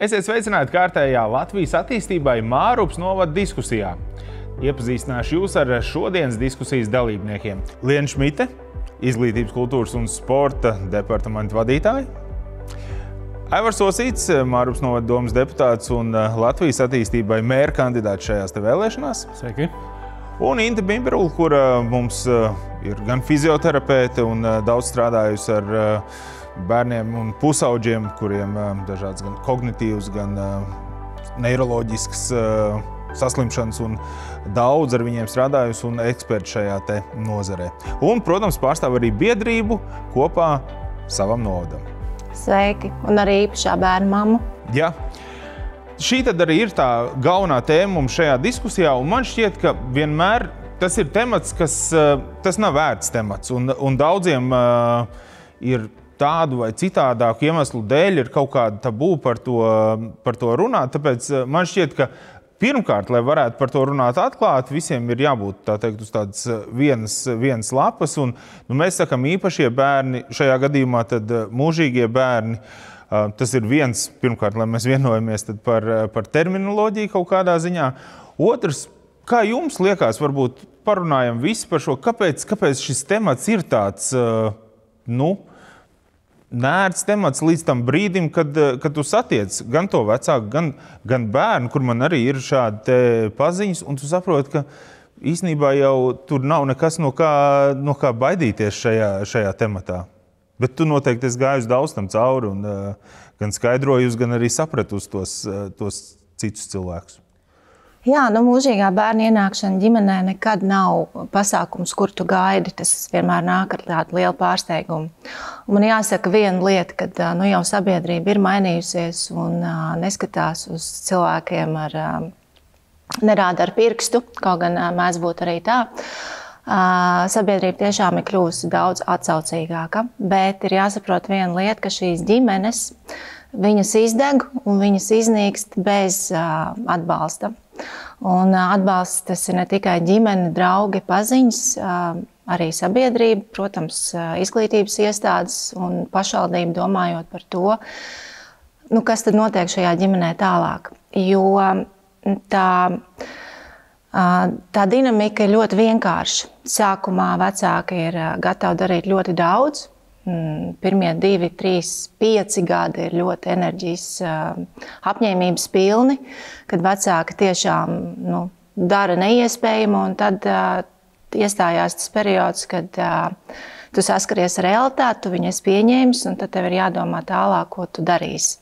Esiet sveicināti kārtējā Latvijas attīstībai Mārupas novada diskusijā. Iepazīstināšu jūs ar šodienas diskusijas dalībniekiem. Liena Šmite, Izglītības, kultūras un sporta departamenta vadītāja. Aivars Osīts, Mārupas novada domes deputāts un Latvijas attīstībai mēra kandidāts šajās te vēlēšanās. Sveiki. Un Inte Bimberula, kura mums ir gan fizioterapeite un daudz strādājusi ar bērniem un pusauģiem, kuriem dažādas gan kognitīvas, gan neiroloģiskas saslimšanas un daudz ar viņiem strādājusi un eksperti šajā te nozarē. Un, protams, pārstāv arī biedrību kopā savam novadam. Sveiki, un arī īpašā bērnu mammu. Jā. Šī tad arī ir tā galvenā tēma mums šajā diskusijā, un man šķiet, ka vienmēr tas ir temats, tas nav vērts temats, un daudziem ir tādu vai citādāku iemeslu dēļ ir kaut kāda tabū par to runāt, tāpēc man šķiet, ka pirmkārt, lai varētu par to runāt atklāti, visiem ir jābūt, tā teikt, uz tādas vienas lapas, un mēs sakam īpašie bērni, šajā gadījumā tad mūžīgie bērni. Tas ir viens, pirmkārt, lai mēs vienojamies tad par terminoloģiju kaut kādā ziņā. Otrs, kā jums liekas, varbūt parunājam visi par šo, kāpēc šis temats ir tāds, nērts temats līdz tam brīdim, kad tu satiec gan to vecāku, gan bērnu, kur man arī ir šādi te paziņas, un tu saproti, ka īstenībā jau tur nav nekas no kā baidīties šajā tematā. Bet tu noteikti esi gājusi daudz tam cauri un gan skaidrojusi, gan arī sapratusi tos citus cilvēkus. Jā, mūžīgā bērna ienākšana ģimenē nekad nav pasākums, kur tu gaidi. Tas vienmēr nāk ar tādu lielu pārsteigumu. Un man jāsaka viena lieta, kad jau sabiedrība ir mainījusies un neskatās uz cilvēkiem nerāda ar pirkstu, kaut gan mēdz būt arī tā. Sabiedrība tiešām ir kļuvusi daudz atsaucīgāka, bet ir jāsaprot viena lieta, ka šīs ģimenes, viņas izdeg un viņas iznīkst bez atbalsta. Un atbalsts tas ir ne tikai ģimene, draugi, paziņas, arī sabiedrība, protams, izglītības iestādes un pašvaldība domājot par to, kas tad notiek šajā ģimenē tālāk. Jo tā dinamika ir ļoti vienkārša. Sākumā vecāki ir gatavi darīt ļoti daudz. Pirmie 2, 3, 5 gadi ir ļoti enerģijas, apņēmības pilni, kad vecāki tiešām dara neiespējamo, un tad iestājās tas periods, kad tu saskaries ar realitāti, tu viņu esi pieņēmis, un tad tev ir jādomā tālāk, ko tu darīsi.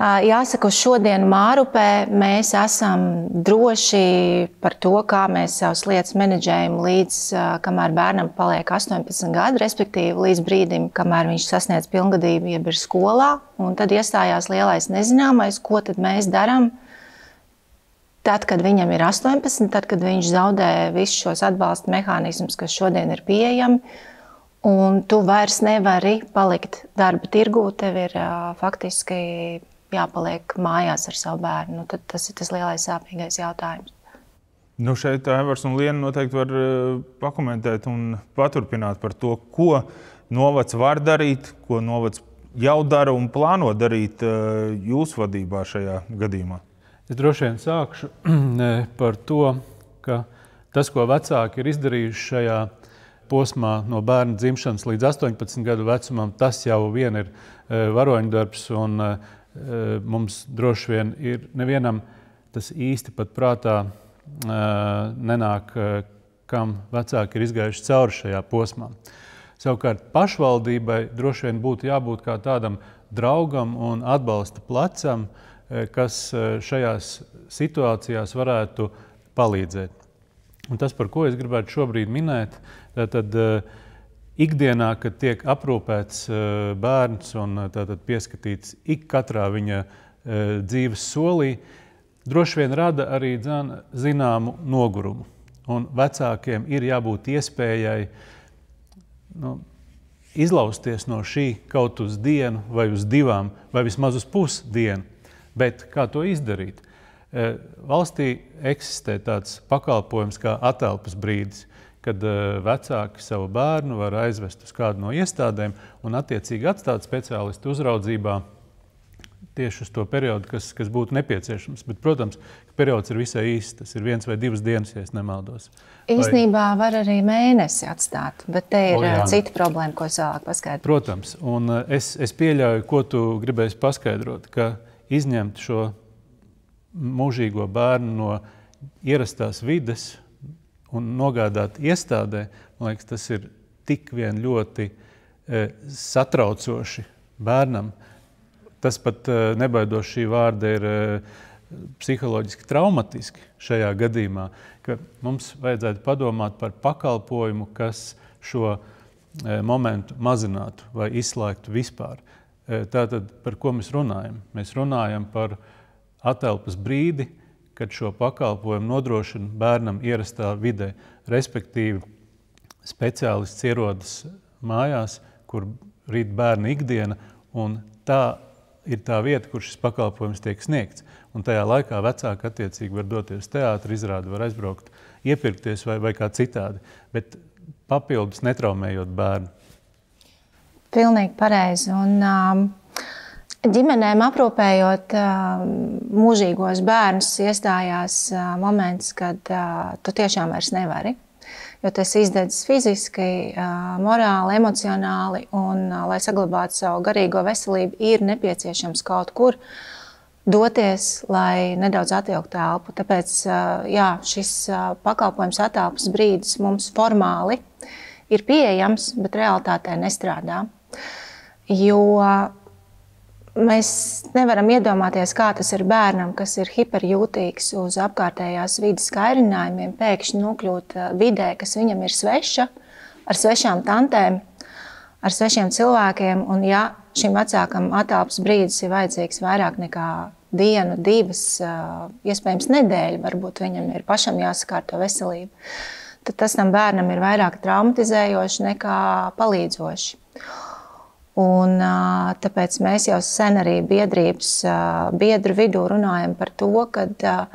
Jāsaka, uz šodienu Mārupē mēs esam droši par to, kā mēs savas lietas menedžējam līdz, kamēr bērnam paliek 18 gadi, respektīvi līdz brīdim, kamēr viņš sasniedz pilngadību, jeb ir skolā. Un tad iestājās lielais nezināmais, ko tad mēs darām tad, kad viņam ir 18, tad, kad viņš zaudē visus šos atbalsta mehānismus, kas šodien ir pieejami. Un tu vairs nevari palikt darba tirgū, tev ir faktiski jāpaliek mājās ar savu bērnu. Tad tas ir tas lielais sāpīgais jautājums. Šeit Aivars un Liena noteikti var pakomentēt un paturpināt par to, ko novads var darīt, ko novads jau dara un plāno darīt jūsu vadībā šajā gadījumā. Es droši vien sākšu par to, ka tas, ko vecāki ir izdarījuši šajā posmā no bērna dzimšanas līdz 18 gadu vecumam, tas jau vien ir varoņdarbs un mums droši vien ir nevienam tas īsti pat prātā nenāk, kam vecāki ir izgājuši cauri šajā posmā. Savukārt pašvaldībai droši vien būtu jābūt kā tādam draugam un atbalsta plecam, kas šajās situācijās varētu palīdzēt. Un tas, par ko es gribētu šobrīd minēt, tad ikdienā, kad tiek aprūpēts bērns un tātad pieskatīts ik katrā viņa dzīves solī, droši vien rada arī zināmu nogurumu. Un vecākiem ir jābūt iespējai izlausties no šī kaut uz dienu vai uz 2 vai vismaz uz pusdienu. Bet kā to izdarīt? Valstī eksistē tāds pakalpojums kā atelpas brīdis. kad vecāki savu bērnu var aizvest uz kādu no iestādēm un attiecīgi atstāt speciālistu uzraudzībā tieši uz to periodu, kas būtu nepieciešams. Bet, protams, periods ir visai īsts. Tas ir 1 vai 2 dienas, ja es nemaldos. Īstenībā var arī mēnesi atstāt, bet te ir cita problēma, ko es vēlāk paskaidrošu. Protams, un es pieļauju, ko tu gribēsi paskaidrot, ka izņemt šo mūžīgo bērnu no ierastās vides un nogādāt iestādē, man liekas, tas ir tik vien ļoti satraucoši bērnam. Tas pat nebaidos šī vārda ir psiholoģiski traumatiski šajā gadījumā, ka mums vajadzētu padomāt par pakalpojumu, kas šo momentu mazinātu vai izslēgtu vispār. Tātad, par ko mēs runājam? Mēs runājam par atelpas brīdi, kad šo pakalpojumu nodrošina bērnam ierastā vidē, respektīvi speciālists ierodas mājās, kur rīt bērna ikdiena, un tā ir tā vieta, kur šis pakalpojums tiek sniegts. Un tajā laikā vecāki attiecīgi var doties teātri, izrādi, var aizbraukt, iepirkties vai kā citādi, bet papildus netraumējot bērnu. Pilnīgi pareizi. Un ģimenēm aprūpējot mūžīgos bērnus iestājās moments, kad tu tiešām vairs nevari. Jo tas izdedzis fiziski, morāli, emocionāli, un, lai saglabātu savu garīgo veselību, ir nepieciešams kaut kur doties, lai nedaudz atvilktu telpu. Tāpēc šis pakalpojums atelpas brīdis mums formāli ir pieejams, bet realitātē nestrādā. Jo mēs nevaram iedomāties, kā tas ir bērnam, kas ir hiperjūtīgs uz apkārtējās vides kairinājumiem, pēkšņi nokļūt vidē, kas viņam ir sveša, ar svešām tantēm, ar svešiem cilvēkiem. Un ja šim vecākam atelpas brīdis ir vajadzīgs vairāk nekā 1, 2, iespējams nedēļu, varbūt viņam ir pašam jāsakārto veselību, tad tas tam bērnam ir vairāk traumatizējoši nekā palīdzoši. Un, tāpēc mēs jau sen arī biedrības biedru vidū runājam par to, ka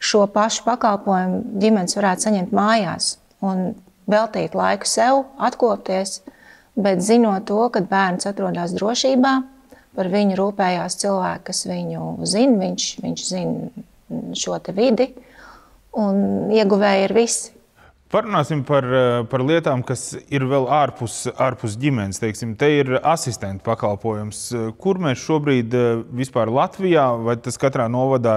šo pašu pakalpojumu ģimenes varētu saņemt mājās un veltīt laiku sev, atkopties, bet zinot to, ka bērns atrodas drošībā, par viņu rūpējās cilvēki, kas viņu zina, viņš zina šo te vidi, un ieguvēji ir visi. Parunāsim par lietām, kas ir vēl ārpus ģimenes. Teiksim, te ir asistenta pakalpojums. Kur mēs šobrīd vispār Latvijā, vai tas katrā novadā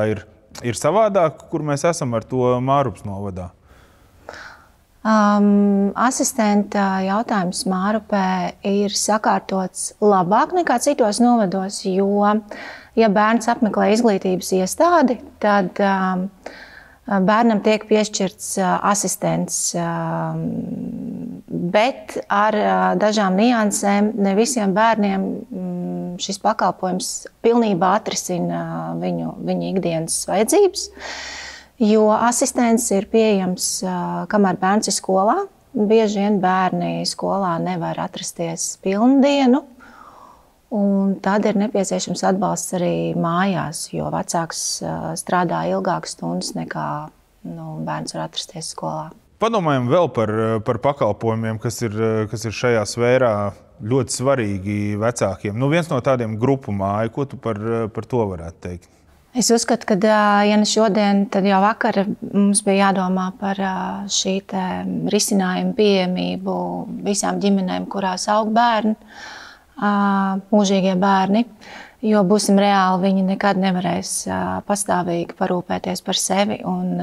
ir savādāk, kur mēs esam ar to Mārupas novadā? Asistenta jautājums Mārupē ir sakārtots labāk nekā citos novados, jo, ja bērns apmeklē izglītības iestādi, tad bērnam tiek piešķirts asistents, bet ar dažām niansēm ne visiem bērniem šis pakalpojums pilnībā atrisina viņu ikdienas vajadzības, jo asistents ir pieejams, kamēr bērns ir skolā. Bieži vien bērni skolā nevar atrasties pilnu dienu, un tad ir nepieciešams atbalsts arī mājās, jo vecāks strādā ilgākas stundas nekā bērns var atrasties skolā. Padomājam vēl par pakalpojumiem, kas ir šajā sfērā ļoti svarīgi vecākiem. Viens no tādiem grupu māju, ko tu par to varētu teikt? Es uzskatu, ka, ja ne šodien, tad jau vakar mums bija jādomā par šī risinājuma pieejamību visām ģimenēm, kurās aug bērni, mūžīgie bērni, jo būsim reāli, viņi nekad nevarēs pastāvīgi parūpēties par sevi. Un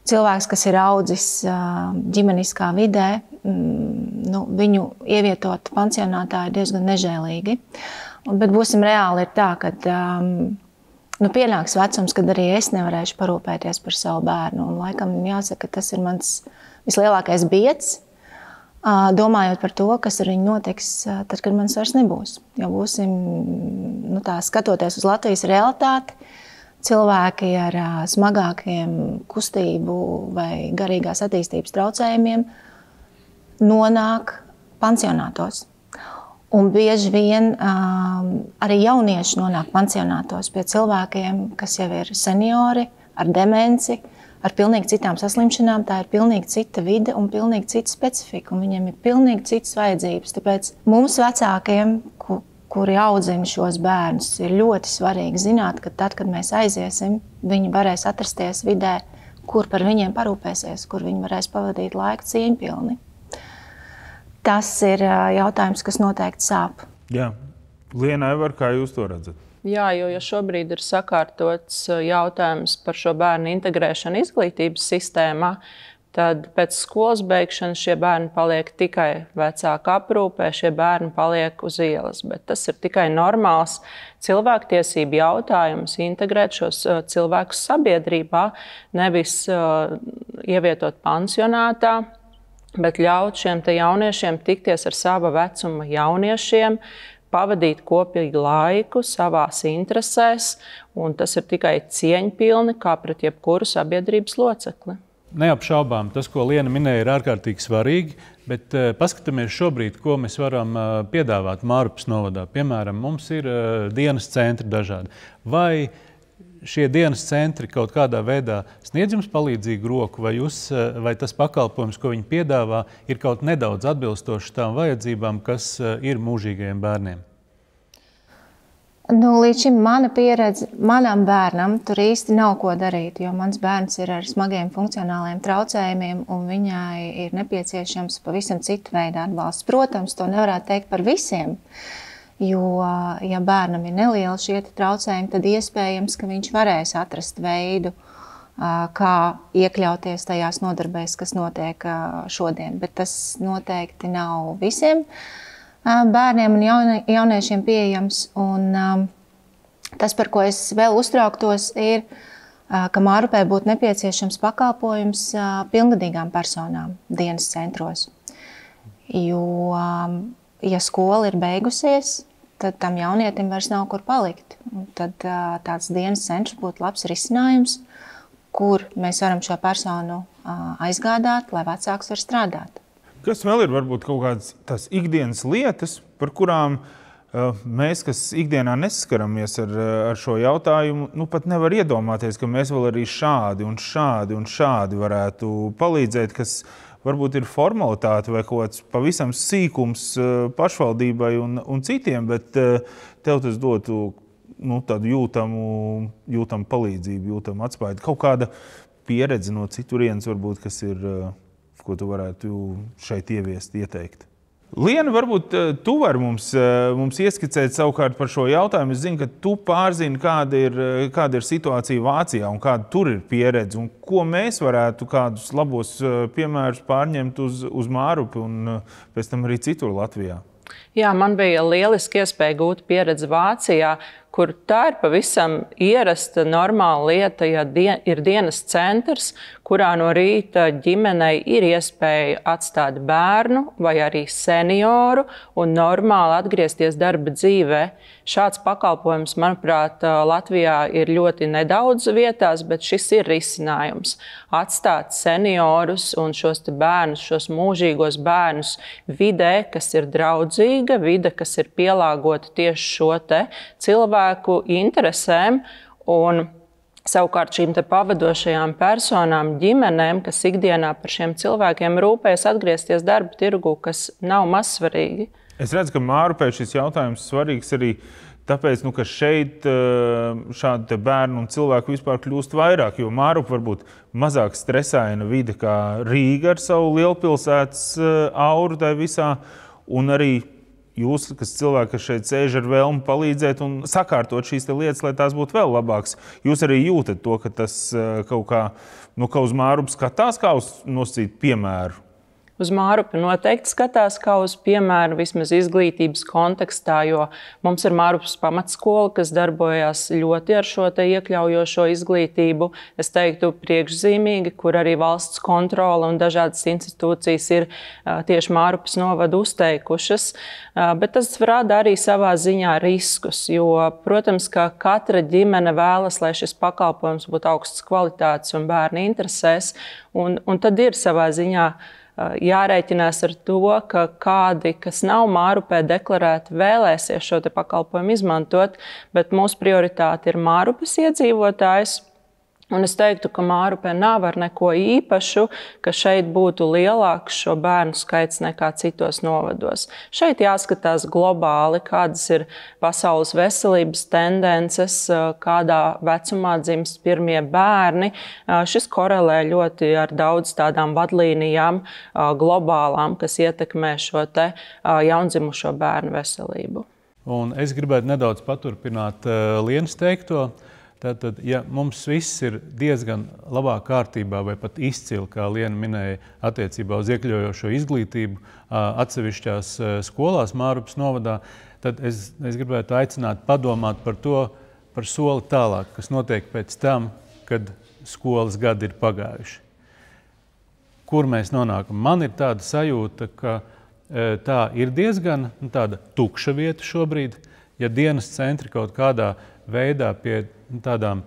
cilvēks, kas ir audzis ģimeniskā vidē, viņu ievietot pansionātā ir diezgan nežēlīgi. Bet būsim reāli, ir tā, ka pienāks vecums, kad arī es nevarēšu parūpēties par savu bērnu. Un laikam jāsaka, tas ir mans vislielākais bieds, domājot par to, kas ar viņu notiks, tad, kad manis vairs nebūs. Jo būsim, skatoties uz Latvijas realitāti, cilvēki ar smagākiem kustību vai garīgās attīstības traucējumiem nonāk pansionātos. Un bieži vien arī jaunieši nonāk pansionātos pie cilvēkiem, kas jau ir seniori, ar demenci, ar pilnīgi citām saslimšanām, tā ir pilnīgi cita vide un pilnīgi cita specifika, un viņiem ir pilnīgi citas vajadzības. Tāpēc mums vecākiem, kuri audzina šos bērnus, ir ļoti svarīgi zināt, ka tad, kad mēs aiziesim, viņi varēs atrasties vidē, kur par viņiem parūpēsies, kur viņi varēs pavadīt laiku cieņpilni. Tas ir jautājums, kas noteikti sāp. Jā. Liena, Aivar, kā jūs to redzat? Jā, jo ja šobrīd ir sakārtots jautājums par šo bērnu integrēšanu izglītības sistēmā, tad pēc skolas beigšanas šie bērni paliek tikai vecāku aprūpē, šie bērni paliek uz ielas. Bet tas ir tikai normāls cilvēktiesību jautājums integrēt šos cilvēkus sabiedrībā, nevis ievietot pansionātā, bet ļaut šiem te jauniešiem tikties ar sava vecuma jauniešiem, pavadīt kopīgu laiku savās interesēs, un tas ir tikai cieņpilni kā pret jebkuru sabiedrības locekli. Neapšaubām, tas, ko Liena minēja, ir ārkārtīgi svarīgi, bet paskatāmies šobrīd, ko mēs varam piedāvāt Mārupas novadā. Piemēram, mums ir dienas centri dažādi. Vai šie dienas centri kaut kādā veidā sniedz jums palīdzīgu roku, vai tas pakalpojums, ko viņi piedāvā, ir kaut nedaudz atbilstoši tām vajadzībām, kas ir mūžīgajiem bērniem? Līdz šim mana pieredze, manam bērnam tur īsti nav ko darīt, jo mans bērns ir ar smagiem funkcionāliem traucējumiem un viņai ir nepieciešams pavisam citu veidu atbalsts. Protams, to nevarētu teikt par visiem, jo, ja bērnam ir nelieli šie traucējumi, tad iespējams, ka viņš varēs atrast veidu, kā iekļauties tajās nodarbēs, kas notiek šodien, bet tas noteikti nav visiem bērniem un jauniešiem pieejams. Un tas, par ko es vēl uztrauktos, ir, ka Mārupē būtu nepieciešams pakalpojums pilngadīgām personām dienas centros. Jo, ja skola ir beigusies, tad tam jaunietim vairs nav kur palikt. Un tad tāds dienas centrs būtu labs risinājums, kur mēs varam šo personu aizgādāt, lai vecāks var strādāt. Kas vēl ir varbūt kaut kādas tās ikdienas lietas, par kurām mēs, kas ikdienā nesaskaramies ar šo jautājumu, pat nevar iedomāties, ka mēs vēl arī šādi un šādi varētu palīdzēt, kas varbūt ir formalitāte vai kaut kāds pavisam sīkums pašvaldībai un citiem, bet tev tas dotu tādu jūtamu palīdzību, jūtamu atspēju. Kaut kāda pieredze no citurienes varbūt, kas ir, ko tu varētu šeit ieviest, ieteikt. Liena, varbūt tu vari mums ieskicēt savukārt par šo jautājumu. Es zinu, ka tu pārzini, kāda ir situācija Vācijā un kāda tur ir pieredze un ko mēs varētu kādus labos piemērus pārņemt uz Mārupi un pēc tam arī citur Latvijā. Jā, man bija lieliski iespēja gūt pieredzi Vācijā, kur tā ir pavisam ierasta, normāla lieta, ja ir dienas centrs, kurā no rīta ģimenei ir iespēja atstāt bērnu vai arī senioru un normāli atgriezties darba dzīvē. Šāds pakalpojums, manuprāt, Latvijā ir ļoti nedaudz vietās, bet šis ir risinājums. Atstāt seniorus un šos bērnus, šos mūžīgos bērnus vidē, kas ir draudzīga, vide, kas ir pielāgota tieši šo cilvēku interesēm, un savukārt šīm pavadošajām personām, ģimenēm, kas ikdienā par šiem cilvēkiem rūpējas, atgriezties darba tirgu, kas nav mazsvarīgi. Es redzu, ka Mārupē šis jautājums svarīgs arī tāpēc, ka šeit šādi bērnu un cilvēku vispār kļūst vairāk, jo Mārupa varbūt mazāk stresaina vide kā Rīga ar savu lielpilsētas auru tai visā, un arī jūs, kas cilvēki, kas šeit sēž ar vēlmu palīdzēt un sakārtot šīs lietas, lai tās būtu vēl labākas. Jūs arī jūtat to, ka tas kaut kā, kā uz Mārupu skatās, kā uz nosacītu piemēru? Uz Mārupi noteikti skatās kā uz piemēru vismaz izglītības kontekstā, jo mums ir Mārupas pamatskola, kas darbojas ļoti ar šo iekļaujošo izglītību. Es teiktu priekšzīmīgi, kur arī valsts kontrole un dažādas institūcijas ir tieši Mārupas novadu uzteikušas. Bet tas rada arī savā ziņā riskus, jo, protams, ka katra ģimene vēlas, lai šis pakalpojums būtu augsts kvalitātes un bērni interesēs, un tad ir savā ziņā jārēķinās ar to, ka kādi, kas nav Mārupē deklarēti, vēlēsies šo pakalpojumu izmantot, bet mūsu prioritāte ir Mārupas iedzīvotājs. Un es teiktu, ka Mārupē nav ar neko īpašu, ka šeit būtu lielāks šo bērnu skaits nekā citos novados. Šeit jāskatās globāli, kādas ir pasaules veselības tendences, kādā vecumā dzimst pirmie bērni. Šis korelē ļoti ar daudz tādām vadlīnijām globālām, kas ietekmē šo te jaundzimušo bērnu veselību. Un es gribētu nedaudz paturpināt Lienas teikto. Tātad, ja mums viss ir diezgan labā kārtībā vai pat izcili, kā Liena minēja, attiecībā uz iekļaujošo izglītību atsevišķās skolās Mārupas novadā, tad es gribētu aicināt padomāt par soli tālāk, kas notiek pēc tam, kad skolas gadi ir pagājuši. Kur mēs nonākam? Man ir tāda sajūta, ka tā ir diezgan tāda tukša vieta šobrīd, ja dienas centri kaut kādā veidā pie tādām,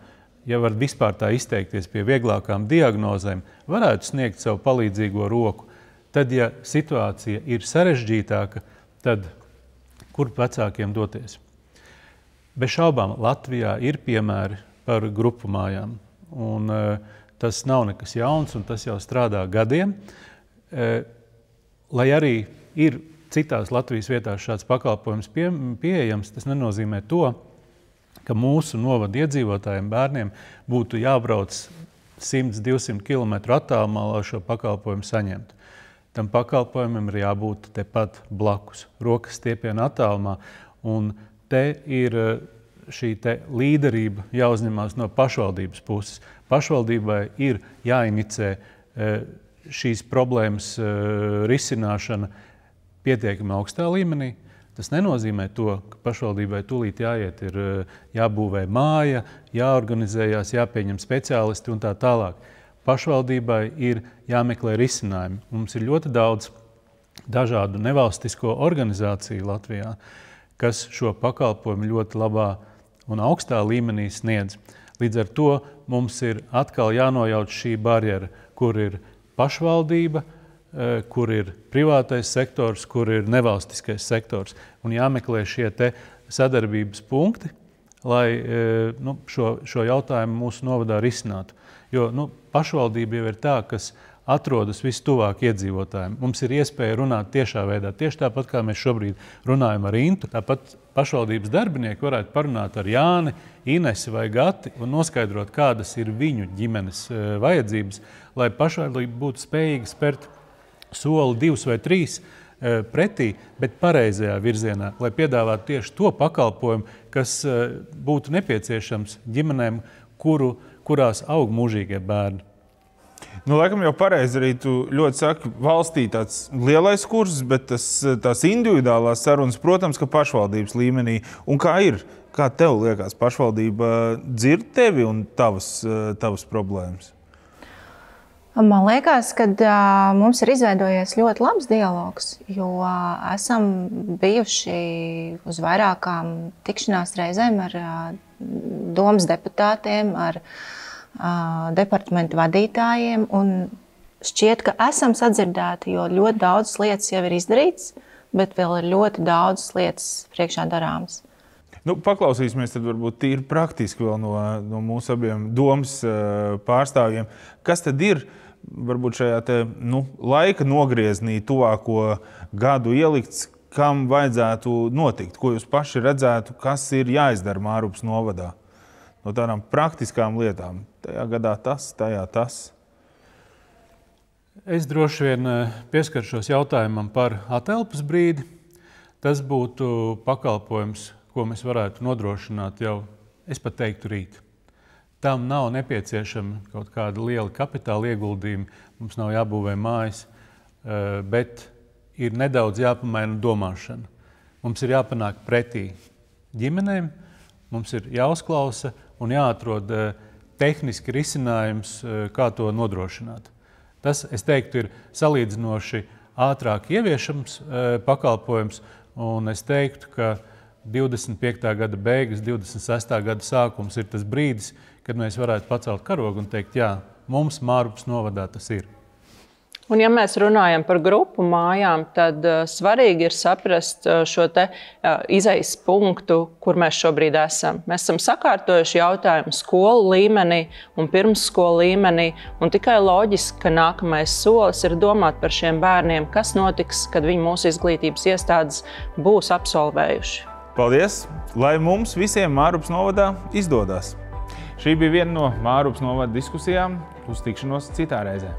ja var vispār tā izteikties, pie vieglākām diagnozēm, varētu sniegt savu palīdzīgo roku. Tad, ja situācija ir sarežģītāka, tad kur vecākiem doties? Bez šaubām Latvijā ir piemēri par grupu mājām. Un tas nav nekas jauns, un tas jau strādā gadiem. Lai arī ir citās Latvijas vietās šāds pakalpojums pieejams, tas nenozīmē to, ka mūsu novada iedzīvotājiem bērniem būtu jābrauc 100–200 km attālumā, lai šo pakalpojumu saņemtu. Tam pakalpojumam ir jābūt tepat blakus, rokas stiepiena attālumā, un te ir šī te līderība jāuzņemās no pašvaldības puses. Pašvaldībai ir jāinicē šīs problēmas risināšana pietiekami augstā līmenī. Tas nenozīmē to, ka pašvaldībai tūlīt jāiet, ir jābūvē māja, jāorganizējās, jāpieņem speciālisti un tā tālāk. Pašvaldībai ir jāmeklē risinājumi. Mums ir ļoti daudz dažādu nevalstisko organizāciju Latvijā, kas šo pakalpojumu ļoti labā un augstā līmenī sniedz. Līdz ar to mums ir atkal jānojauc šī barjera, kur ir pašvaldība, kur ir privātais sektors, kur ir nevalstiskais sektors. Un jāmeklē šie te sadarbības punkti, lai šo jautājumu mūsu novadā risinātu. Jo pašvaldība jau ir tā, kas atrodas vistuvāk iedzīvotājiem. Mums ir iespēja runāt tiešā veidā. Tieši tāpat, kā mēs šobrīd runājam ar Intu, tāpat pašvaldības darbinieki varētu parunāt ar Jāni, Inesi vai Gati un noskaidrot, kādas ir viņu ģimenes vajadzības, lai pašvaldība būtu spējīga spērt soli 2 vai 3 pretī, bet pareizajā virzienā, lai piedāvātu tieši to pakalpojumu, kas būtu nepieciešams ģimenēm, kurās aug mūžīgie bērni. Laikam jau pareizi arī tu ļoti saki, valstī tāds lielais kurs, bet tās individuālās sarunas, protams, ka pašvaldības līmenī. Un kā ir? Kā tev liekas, pašvaldība dzird tevi un tavas problēmas? Man liekas, ka mums ir izveidojies ļoti labs dialogs, jo esam bijuši uz vairākām tikšanās reizēm ar domas deputātiem, ar departamentu vadītājiem, un šķiet, ka esam sadzirdēti, jo ļoti daudzas lietas jau ir izdarīts, bet vēl ir ļoti daudzas lietas priekšā darāmas. Paklausīsimies tad varbūt tīri praktiski vēl no mūsu abiem domas pārstāvjiem. Kas tad ir varbūt šajā laika nogrieznī tuvāko gadu ielikts, kam vajadzētu notikt? Ko jūs paši redzētu, kas ir jāizdara Mārupas novadā? No tādām praktiskām lietām. Tajā gadā tas, tajā tas. Es droši vien pieskaršos jautājumam par atelpas brīdi. Tas būtu pakalpojums, ko mēs varētu nodrošināt jau, es pat teiktu, rīt. Tam nav nepieciešama kaut kāda liela kapitāla ieguldījuma, mums nav jābūvē mājas, bet ir nedaudz jāpamaina domāšana. Mums ir jāpanāk pretī ģimenēm, mums ir jāuzklausa un jāatrod tehniski risinājums, kā to nodrošināt. Tas, es teiktu, ir salīdzinoši ātrāk ieviešams pakalpojums, un es teiktu, ka 25. gada beigas, 26. gada sākums ir tas brīdis, kad mēs varētu pacelt karogu un teikt, jā, mums Mārupas novadā tas ir. Un, ja mēs runājam par grupu mājām, tad svarīgi ir saprast šo izejas punktu, kur mēs šobrīd esam. Mēs esam sakārtojuši jautājumu skolu līmenī un pirmsskolu līmenī, un tikai loģiski, ka nākamais solis ir domāt par šiem bērniem, kas notiks, kad viņi mūsu izglītības iestādes būs absolvējuši. Paldies! Lai mums visiem Mārupas novadā izdodas! Šī bija viena no Mārupas novada diskusijām. Uz tikšanos citā reizē.